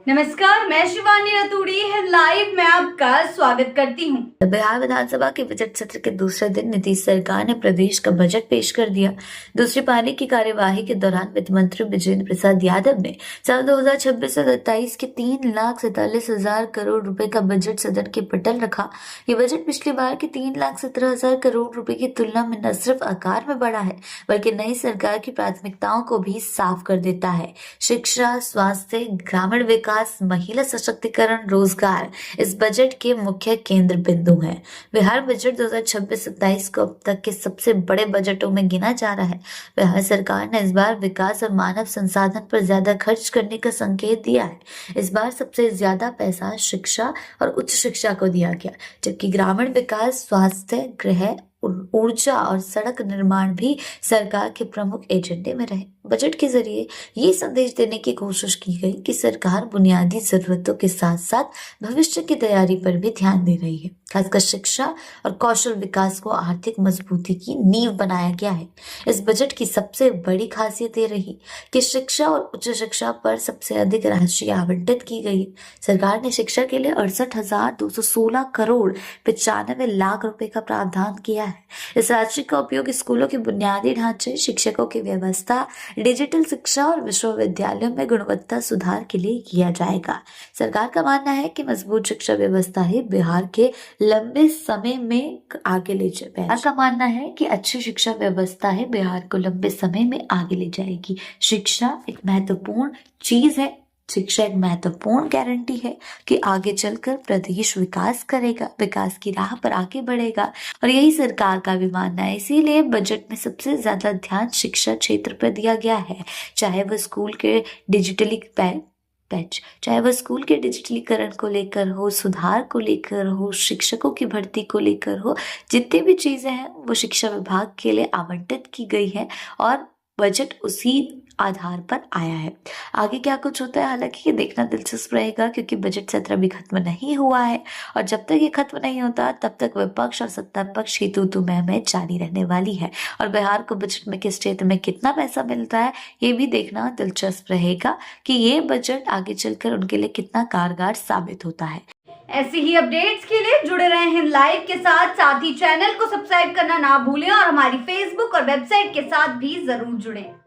नमस्कार, मैं शिवानी रतूड़ी लाइव में आपका स्वागत करती हूँ। बिहार विधानसभा के बजट सत्र के दूसरे दिन नीतीश सरकार ने प्रदेश का बजट पेश कर दिया। दूसरी पाली की कार्यवाही के दौरान वित्त मंत्री विजेंद्र प्रसाद यादव ने साल 2026 से 27 के 3,47,000 करोड़ रुपए का बजट सदन के पटल रखा। ये बजट पिछली बार के 3,17,000 करोड़ रुपए की तुलना में न सिर्फ आकार में बढ़ा है, बल्कि नई सरकार की प्राथमिकताओं को भी साफ कर देता है। शिक्षा, स्वास्थ्य, ग्रामीण विकास, महिला सशक्तिकरण, रोजगार इस बजट के मुख्य केंद्र बिंदु हैं। बिहार बजट 2026-27 को अब तक के सबसे बड़े बजटों में गिना जा रहा है। बिहार सरकार ने इस बार विकास और मानव संसाधन पर ज्यादा खर्च करने का संकेत दिया है। इस बार सबसे ज्यादा पैसा शिक्षा और उच्च शिक्षा को दिया गया, जबकि ग्रामीण विकास, स्वास्थ्य, गृह, ऊर्जा और सड़क निर्माण भी सरकार के प्रमुख एजेंडे में रहे। बजट के जरिए ये संदेश देने की कोशिश की गई कि सरकार बुनियादी जरूरतों के साथ साथ भविष्य की तैयारी पर भी ध्यान दे रही है। खासकर शिक्षा और कौशल विकास को आर्थिक मजबूती की नींव बनाया गया है। इस बजट की सबसे बड़ी खासियत ये रही कि शिक्षा और उच्च शिक्षा पर सबसे अधिक राशि आवंटित की गई। सरकार ने शिक्षा के लिए 68,216 करोड़ 95 लाख रुपए का प्रावधान किया है। इस राशि का उपयोग स्कूलों के बुनियादी ढांचे, शिक्षकों की व्यवस्था, डिजिटल शिक्षा और विश्वविद्यालयों में गुणवत्ता सुधार के लिए किया जाएगा। सरकार का मानना है कि मजबूत शिक्षा व्यवस्था ही बिहार के लंबे समय में आगे ले जाए। बिहार का मानना है कि अच्छी शिक्षा व्यवस्था है बिहार को लंबे समय में आगे ले जाएगी। शिक्षा एक महत्वपूर्ण चीज है। शिक्षा एक महत्वपूर्ण गारंटी है कि आगे चलकर प्रदेश विकास करेगा, विकास की राह पर आगे बढ़ेगा, और यही सरकार का भी मानना है। इसीलिए बजट में सबसे ज्यादा ध्यान शिक्षा क्षेत्र पर दिया गया है। चाहे वह स्कूल के डिजिटलीकरण को लेकर हो, सुधार को लेकर हो, शिक्षकों की भर्ती को लेकर हो, जितनी भी चीजें हैं वो शिक्षा विभाग के लिए आवंटित की गई है और बजट उसी आधार पर आया है। आगे क्या कुछ होता है, हालांकि ये देखना दिलचस्प रहेगा, क्योंकि बजट सत्र अभी खत्म नहीं हुआ है और जब तक ये खत्म नहीं होता तब तक विपक्ष और सत्ता पक्ष की तू मैं जारी रहने वाली है। और बिहार को बजट में किस क्षेत्र में कितना पैसा मिलता है ये भी देखना दिलचस्प रहेगा कि ये बजट आगे चलकर उनके लिए कितना कारगर साबित होता है। ऐसी ही अपडेट्स के लिए जुड़े रहे हैं लाइव के साथ ही चैनल को सब्सक्राइब करना ना भूलें और हमारी फेसबुक और वेबसाइट के साथ भी जरूर जुड़ें।